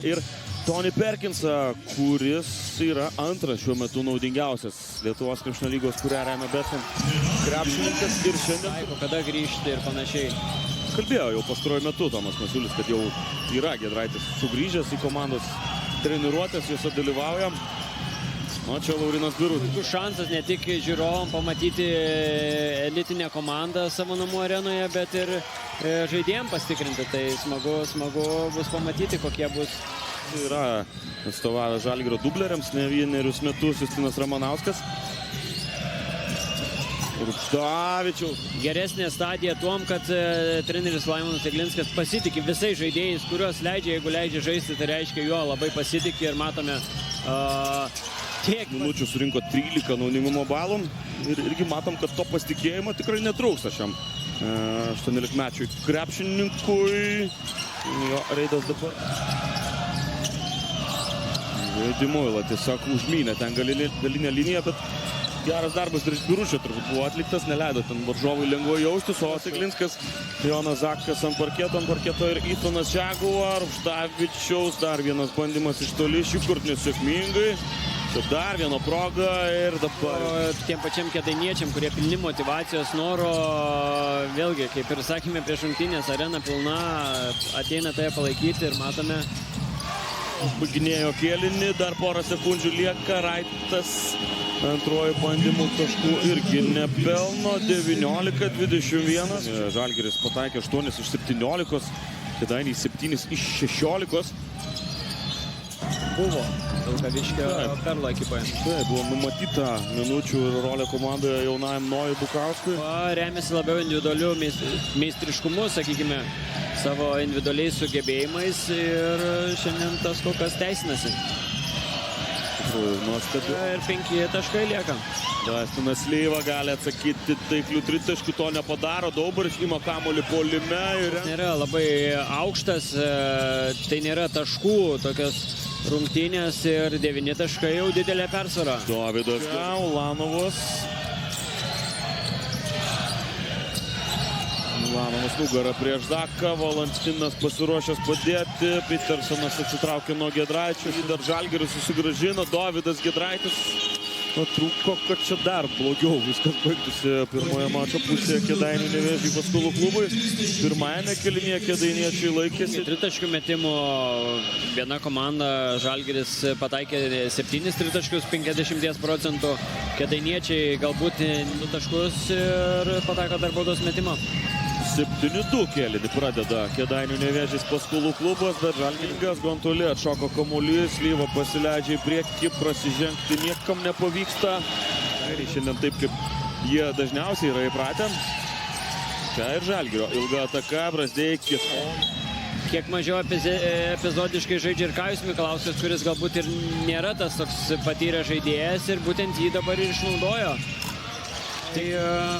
Ir Tony Perkinsą, kuris yra antras šiuo metu naudingiausias Lietuvos krepšinio lygos, kurią remia Betsson krepšininkas ir šiandien. Taiko, kada grįžti ir panašiai. Kalbėjo jau pastaruoju metu Tomas Masiulis, kad jau yra Giedraitis sugrįžęs į komandos treniruotės, juose dalyvauja. O čia Laurinas Birutis. Puikus šansas ne tik žiūrovom pamatyti elitinę komandą savo namų arenoje, bet ir žaidėjams pastikrinti. Tai smagu bus pamatyti, kokie bus. Yra atstovavęs Žalgirio dubleriams ne vienerius metus Justinas Ramanauskas. Rupštavičiaus. Geresnė stadija tuom, kad treneris Laimonas Eglinskas pasitikė visais žaidėjais, kuriuos leidžia. Jeigu leidžia žaisti, tai reiškia jo labai pasitikė ir matome tiek minučių surinko 13 naudingumo balų ir irgi matom, kad to pasitikėjimo tikrai netrūksta šiam 18-mečiui krepšininkui. Jo reidas dabar. Žaidimuila tiesiog užmynė ten galinę liniją, bet geras darbas ir iš Biručio turbūt buvo atliktas, neleido ten varžovui lengvai jaustis, o Eglinskas, Jonas Zakas ant parketo ir Ethanas Jaguar, Rupštavičiaus, dar vienas bandymas iš toli, šįkart nesėkmingai. Dar viena proga ir dabar. Tiem pačiam kėdainiečiam, kurie pilni motivacijos, noro, vėlgi, kaip ir sakėme, prieš rungtynės arena pilna, ateina tai palaikyti ir matome. Baginėjo kėlinį, dar porą sekundžių lieka, Raitas antruoju bandymu taškų irgi nepelno, 19-21. Žalgiris pataikė 8 iš 17, Kėdainiai 7 iš 16. Buvo Vilkaviškio Perlo ekipoje. Taip, buvo numatyta minučių ir rolė komandoje jaunajam Nojui Bukauskui. Remiasi labiau individualiu meistriškumu, sakykime, savo individualiais sugebėjimais ir šiandien tas kol kas teisinasi. Nuostabu. Ir 5 taškai lieka. Dastinas Leiva gali atsakyti taiklių tritaškių, to nepadaro. Daubaris ima kamuolį puolime. Nėra labai aukštas, tai nėra taškų, tokios rungtynės ir 9 taškai jau didelė persvara. Dovydas Ulanovas. Ulanovas nugarą prieš Zaką, Valantinas pasiruošęs padėti, Petersonas atsitraukė nuo Giedraičio, dar Žalgiris susigrąžino, Dovydas Giedraitis. Trūko, kad čia dar blogiau viskas baigtųsi pirmoje mačo pusėje Kėdainių Nevėžį Paskolų klubui. Pirmajame kėlinyje kėdainiečiai laikėsi. Tritaškių metimų viena komanda, Žalgiris pataikė 7 tritaškius, 50%. Kėdainiečiai galbūt 2 taškus ir pataiko dar baudos metimą. 7-2 kėlinį pradeda Kėdainių Nevėžis Paskolų klubas, bet Žalgirinkas Gontoli atšoko kamuolys, Lyva pasileidžia į priekį, prasižengti niekam nepavyksta. Ir šiandien taip, kaip jie dažniausiai yra įpratę. Čia ir Žalgirio ilga ataka, Brazdeikis. Kiek mažiau epizodiškai žaidžia ir Kajus Mikalauskas, kuris galbūt ir nėra tas toks patyręs žaidėjas ir būtent jį dabar ir išnaudojo. Tai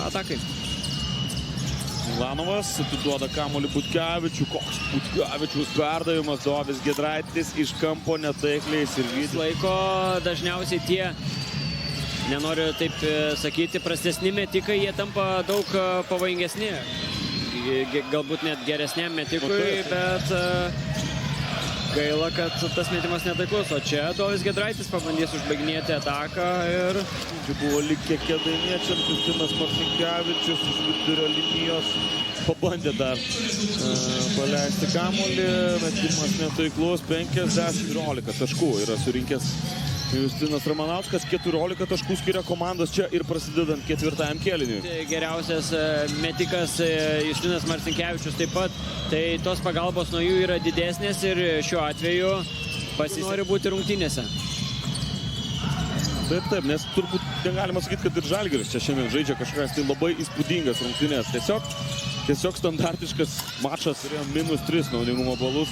atakai. Ulanovas atiduoda kamuolį Butkevičių. Koks Butkevičius perdavimas, Dovis Giedraitis iš kampo netaikliais ir vis laiko dažniausiai tie, nenoriu taip sakyti, prastesni metikai, jie tampa daug pavojingesni. Galbūt net geresniam metikui, bet gaila, kad tas metimas netaiklus. O čia Dovis Giedraitis pabandys užbaiginėti ataką ir... Čia buvo likę kėdainiečiams, Justinas Marcinkevičius iš vidurio linijos pabandė dar paleisti kamuolį, metimas netaiklus, 50-14 taškų yra surinkęs Justinas Ramanauskas, 14 taškų skiria komandos čia ir prasidedant ketvirtajam kėliniui. Geriausias metikas Justinas Marcinkevičius taip pat, tai tos pagalbos nuo jų yra didesnės ir šiuo atveju nori būti rungtynėse. Taip, nes turbūt negalima sakyti, kad ir Žalgiris čia šiandien žaidžia kažkas tai labai įspūdingas rungtynės. Tiesiog standartiškas mačas turėjo -3 naudingumo balus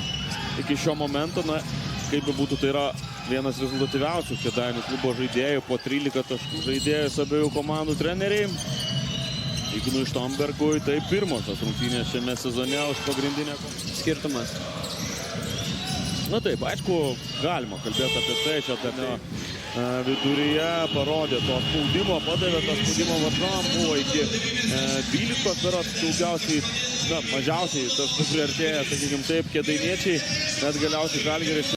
iki šio momento. Na, kaip bebūtų, tai yra vienas rezultatyviausių Kėdainių klubo žaidėjų, po 13 taškų žaidėjus abiejų komandų treneriai. Ignui Štombergui tai pirmosios rungtynės šiame sezone už pagrindinę skirtumas. Na taip, aišku, galima kalbėti apie tai, čia tame viduryje parodė to spaudimo, padavė to spaudimo varžovam, buvo iki 12 berods daugiausiai, na, mažiausiai tas priartėja, sakykim taip, kėdainiečiai, bet galiausiai Žalgiris